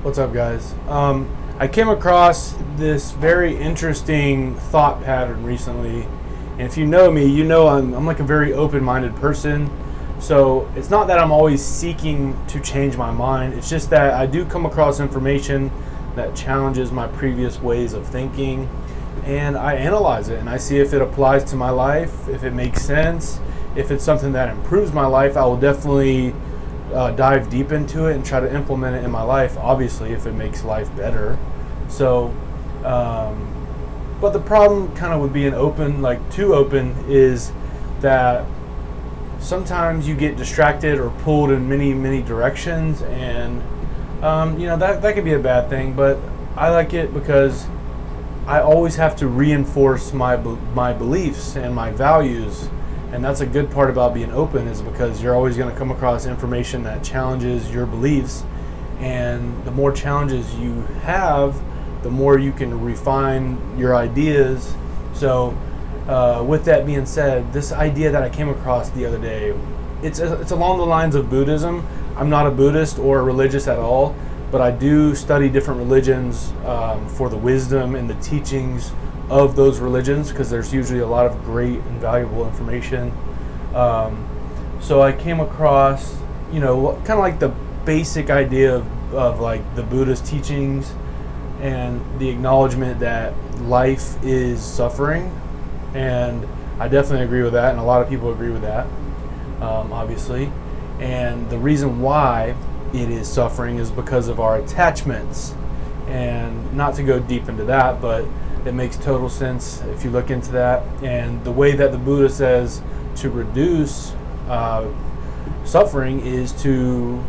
What's up, guys? I came across this very interesting thought pattern recently, and if you know me, you know I'm like a very open-minded person. So it's not that I'm always seeking to change my mind. It's just that I do come across information that challenges my previous ways of thinking, and I analyze it and I see if it applies to my life, if it makes sense, if it's something that improves my life. I will definitely dive deep into it and try to implement it in my life, obviously, if it makes life better. So, but the problem kind of with being open, like too open, is that sometimes you get distracted or pulled in many directions, and that can be a bad thing. But I like it because I always have to reinforce my beliefs and my values, and that's a good part about being open, is because you're always going to come across information that challenges your beliefs, and the more challenges you have, the more you can refine your ideas. So with that being said, this idea that I came across the other day, it's along the lines of Buddhism. I'm not a Buddhist or religious at all, but I do study different religions for the wisdom and the teachings of those religions, because there's usually a lot of great and valuable information. So I came across, kind of like the basic idea of like the Buddhist teachings and the acknowledgement that life is suffering. And I definitely agree with that, and a lot of people agree with that, obviously. And the reason why it is suffering is because of our attachments. And not to go deep into that, but it makes total sense if you look into that. And the way that the Buddha says to reduce suffering is to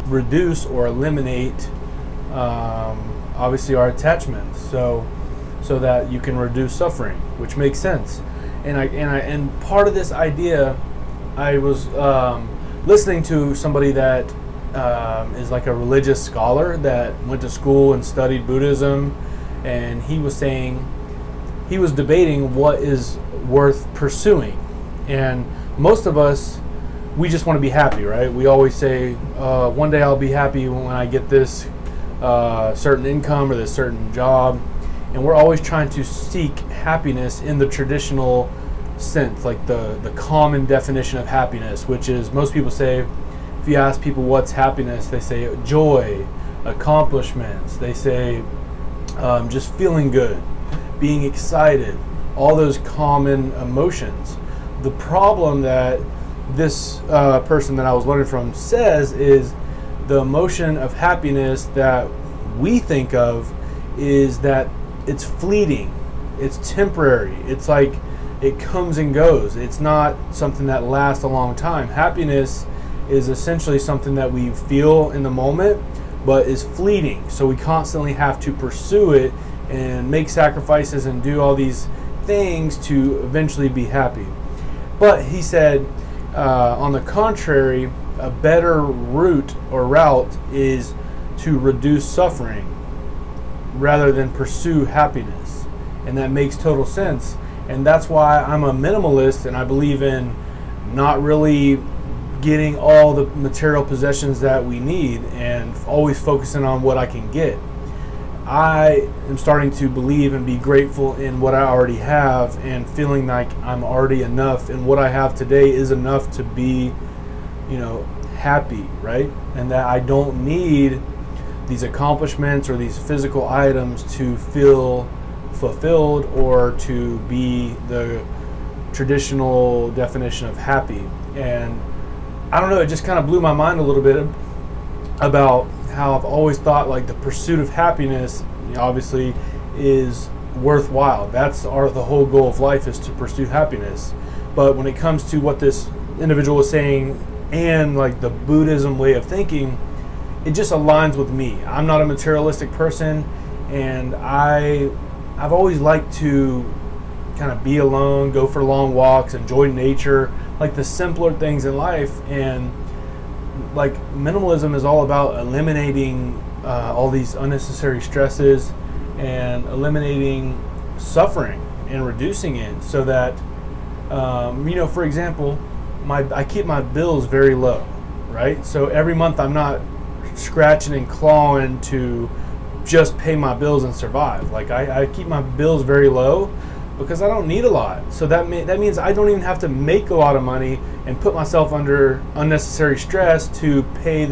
reduce or eliminate, obviously, our attachments, so that you can reduce suffering, which makes sense. And part of this idea, I was listening to somebody that is like a religious scholar that went to school and studied Buddhism, and he was debating what is worth pursuing. And most of us, we just want to be happy, right? We always say, one day I'll be happy when I get this certain income or this certain job. And we're always trying to seek happiness in the traditional sense, like the common definition of happiness, which is, most people say, if you ask people what's happiness, they say joy, accomplishments, they say just feeling good, being excited, all those common emotions. The problem that this person that I was learning from says is the emotion of happiness that we think of is that it's fleeting, it's temporary, it's like it comes and goes. It's not something that lasts a long time. Happiness is essentially something that we feel in the moment, but is fleeting. So we constantly have to pursue it and make sacrifices and do all these things to eventually be happy. But he said, on the contrary, a better route is to reduce suffering rather than pursue happiness. And that makes total sense. And that's why I'm a minimalist, and I believe in not really getting all the material possessions that we need and always focusing on what I can get. I am starting to believe and be grateful in what I already have, and feeling like I'm already enough, and what I have today is enough to be, happy, right? And that I don't need these accomplishments or these physical items to feel fulfilled or to be the traditional definition of happy. And I don't know, it just kind of blew my mind a little bit about how I've always thought like the pursuit of happiness, obviously, is worthwhile. That's the whole goal of life, is to pursue happiness. But when it comes to what this individual was saying and like the Buddhism way of thinking, it just aligns with me. I'm not a materialistic person, and I've always liked to kind of be alone, go for long walks, enjoy nature, like the simpler things in life. And like minimalism is all about eliminating all these unnecessary stresses and eliminating suffering and reducing it, so that for example, I keep my bills very low, right? So every month I'm not scratching and clawing to just pay my bills and survive. Like I keep my bills very low because I don't need a lot. So that means I don't even have to make a lot of money and put myself under unnecessary stress to pay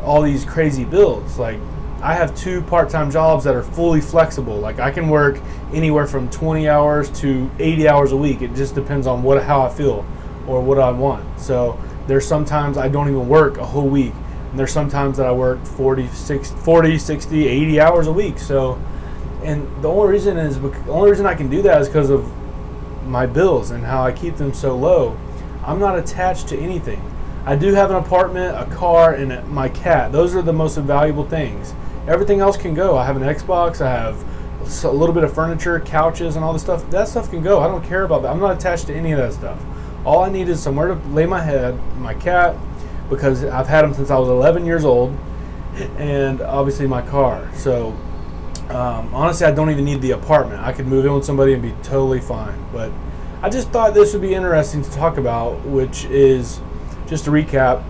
all these crazy bills. Like I have 2 part-time jobs that are fully flexible. Like I can work anywhere from 20 hours to 80 hours a week. It just depends on how I feel or what I want. So there's sometimes I don't even work a whole week. And there's sometimes that I work 40, 60, 80 hours a week. So, and the only reason I can do that is because of my bills and how I keep them so low. I'm not attached to anything. I do have an apartment, a car, and my cat. Those are the most valuable things. Everything else can go. I have an Xbox. I have a little bit of furniture, couches, and all this stuff. That stuff can go. I don't care about that. I'm not attached to any of that stuff. All I need is somewhere to lay my head, my cat, because I've had him since I was 11 years old, and obviously my car. So honestly, I don't even need the apartment. I could move in with somebody and be totally fine. But I just thought this would be interesting to talk about, which is, just to recap,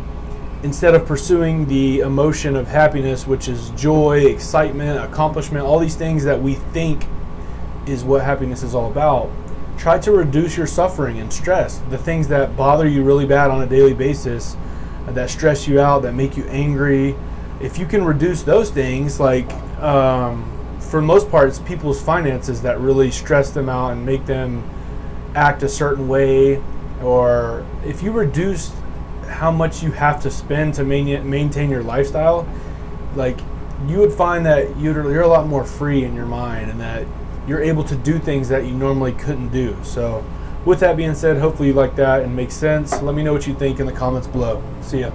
instead of pursuing the emotion of happiness, which is joy, excitement, accomplishment, all these things that we think is what happiness is all about, try to reduce your suffering and stress, the things that bother you really bad on a daily basis, that stress you out, that make you angry. If you can reduce those things, like for the most part, it's people's finances that really stress them out and make them act a certain way. Or if you reduce how much you have to spend to maintain your lifestyle, like you would find that you're a lot more free in your mind and that you're able to do things that you normally couldn't do. So with that being said, hopefully you like that and makes sense. Let me know what you think in the comments below. See ya.